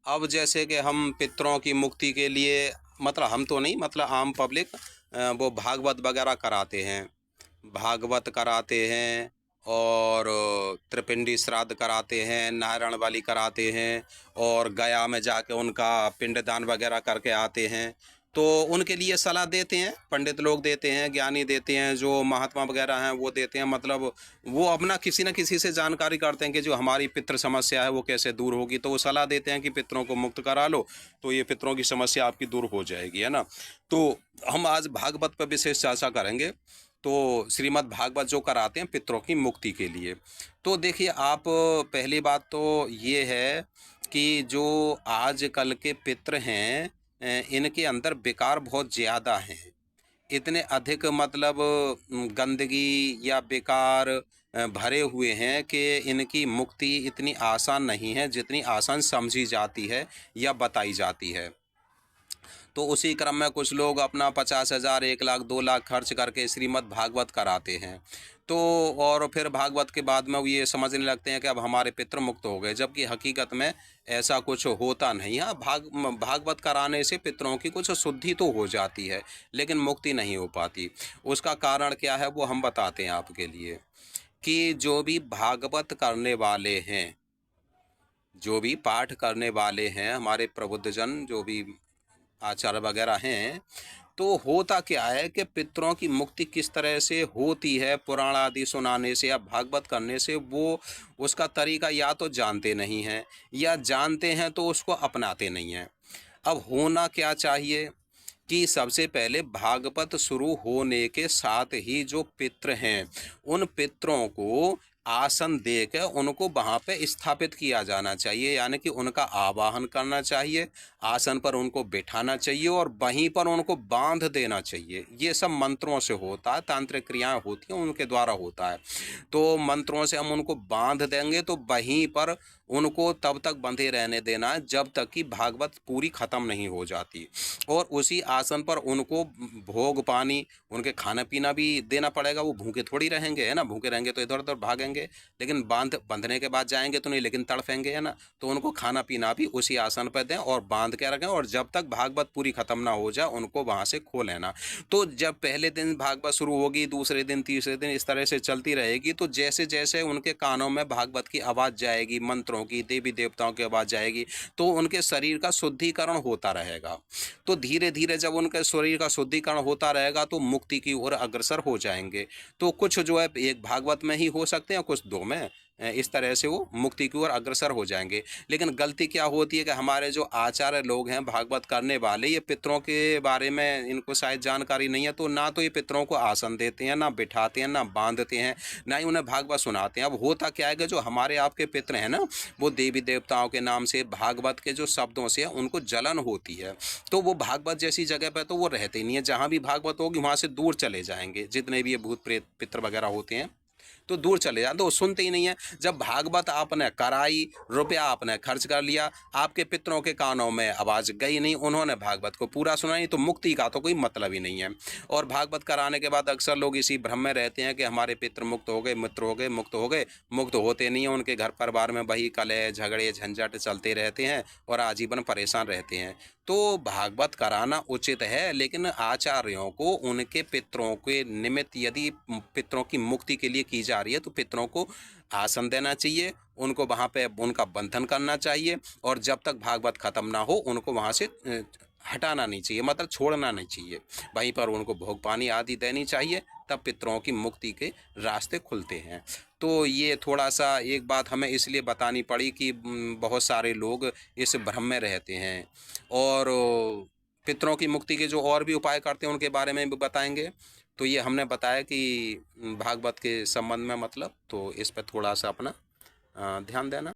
अब जैसे कि हम पितरों की मुक्ति के लिए, मतलब हम तो नहीं, मतलब आम पब्लिक वो भागवत वगैरह कराते हैं, भागवत कराते हैं और त्रिपिंडी श्राद्ध कराते हैं, नारायण बलि कराते हैं और गया में जाके उनका पिंडदान वगैरह करके आते हैं। तो उनके लिए सलाह देते हैं, पंडित लोग देते हैं, ज्ञानी देते हैं, जो महात्मा वगैरह हैं वो देते हैं। मतलब वो अपना किसी न किसी से जानकारी करते हैं कि जो हमारी पितृ समस्या है वो कैसे दूर होगी, तो वो सलाह देते हैं कि पितरों को मुक्त करा लो तो ये पितरों की समस्या आपकी दूर हो जाएगी, है ना। तो हम आज भागवत पर विशेष चर्चा करेंगे। तो श्रीमद् भागवत जो कराते हैं पितरों की मुक्ति के लिए, तो देखिए आप, पहली बात तो ये है कि जो आजकल के पितर हैं इनके अंदर विकार बहुत ज़्यादा हैं, इतने अधिक, मतलब गंदगी या बेकार भरे हुए हैं कि इनकी मुक्ति इतनी आसान नहीं है जितनी आसान समझी जाती है या बताई जाती है। तो उसी क्रम में कुछ लोग अपना 50,000, 1 लाख, 2 लाख खर्च करके श्रीमद् भागवत कराते हैं। तो और फिर भागवत के बाद में वो ये समझने लगते हैं कि अब हमारे पितृ मुक्त हो गए, जबकि हकीकत में ऐसा कुछ होता नहीं है। भागवत कराने से पितरों की कुछ शुद्धि तो हो जाती है लेकिन मुक्ति नहीं हो पाती। उसका कारण क्या है वो हम बताते हैं आपके लिए, कि जो भी भागवत करने वाले हैं, जो भी पाठ करने वाले हैं, हमारे प्रबुद्धजन जो भी आचार्य वगैरह हैं, तो होता क्या है कि पितरों की मुक्ति किस तरह से होती है, पुराण आदि सुनाने से या भागवत करने से, वो उसका तरीका या तो जानते नहीं हैं या जानते हैं तो उसको अपनाते नहीं हैं। अब होना क्या चाहिए कि सबसे पहले भागवत शुरू होने के साथ ही जो पितृ हैं उन पितरों को आसन देकर उनको वहाँ पे स्थापित किया जाना चाहिए, यानी कि उनका आवाहन करना चाहिए, आसन पर उनको बिठाना चाहिए और वहीं पर उनको बांध देना चाहिए। ये सब मंत्रों से होता है, तांत्रिक क्रियाएं होती हैं उनके द्वारा होता है। तो मंत्रों से हम उनको बांध देंगे तो वहीं पर उनको तब तक बंधे रहने देना है जब तक कि भागवत पूरी ख़त्म नहीं हो जाती। और उसी आसन पर उनको भोग पानी, उनके खाना पीना भी देना पड़ेगा। वो भूखे थोड़ी रहेंगे, है ना, भूखे रहेंगे तो इधर उधर भागेंगे, लेकिन बंधने के बाद जाएंगे तो नहीं, लेकिन तड़फेंगे, है ना। तो उनको खाना पीना भी उसी आसन पर दें और बांध के रखें, और जब तक भागवत पूरी ख़त्म ना हो जाए उनको वहाँ से खो लेना। तो जब पहले दिन भागवत शुरू होगी, दूसरे दिन, तीसरे दिन, इस तरह से चलती रहेगी, तो जैसे जैसे उनके कानों में भागवत की आवाज़ जाएगी, मंत्रों की, देवी देवताओं की आवाज़ जाएगी, तो उनके शरीर का शुद्धिकरण होता रहेगा। तो धीरे धीरे जब उनके शरीर का शुद्धिकरण होता रहेगा तो मुक्ति की ओर अग्रसर हो जाएंगे। तो कुछ जो है एक भागवत में ही हो सकते हैं, कुछ दो में, इस तरह से वो मुक्ति की ओर अग्रसर हो जाएंगे। लेकिन गलती क्या होती है कि हमारे जो आचार्य लोग हैं, भागवत करने वाले, ये पितरों के बारे में इनको शायद जानकारी नहीं है, तो ना तो ये पितरों को आसन देते हैं, ना बिठाते हैं, ना बांधते हैं, ना ही उन्हें भागवत सुनाते हैं। अब होता क्या है कि जो हमारे आपके पितर हैं ना, वो देवी देवताओं के नाम से, भागवत के जो शब्दों से उनको जलन होती है, तो वो भागवत जैसी जगह पर तो वो रहते ही नहीं है। जहाँ भी भागवत होगी वहाँ से दूर चले जाएंगे, जितने भी ये भूत प्रेत पितर वगैरह होते हैं तो दूर चले जाते, तो वो सुनते ही नहीं है। जब भागवत आपने कराई, रुपया आपने खर्च कर लिया, आपके पितरों के कानों में आवाज़ गई नहीं, उन्होंने भागवत को पूरा सुना नहीं, तो मुक्ति का तो कोई मतलब ही नहीं है। और भागवत कराने के बाद अक्सर लोग इसी भ्रम में रहते हैं कि हमारे पितर मुक्त हो गए, मित्र हो गए, मुक्त हो गए। मुक्त होते नहीं हैं, उनके घर परिवार में वही कलह, झगड़े, झंझट चलते रहते हैं और आजीवन परेशान रहते हैं। तो भागवत कराना उचित है, लेकिन आचार्यों को उनके पितरों के निमित्त, यदि पितरों की मुक्ति के लिए की जा रही है, तो पितरों को आसन देना चाहिए, उनको वहाँ पे उनका बंधन करना चाहिए, और जब तक भागवत खत्म ना हो उनको वहाँ से हटाना नहीं चाहिए, मतलब छोड़ना नहीं चाहिए। वहीं पर उनको भोग पानी आदि देनी चाहिए, तब पितरों की मुक्ति के रास्ते खुलते हैं। तो ये थोड़ा सा एक बात हमें इसलिए बतानी पड़ी कि बहुत सारे लोग इस भ्रम में रहते हैं। और पितरों की मुक्ति के जो और भी उपाय करते हैं उनके बारे में भी बताएंगे। तो ये हमने बताया कि भागवत के संबंध में, मतलब तो इस पर थोड़ा सा अपना ध्यान देना।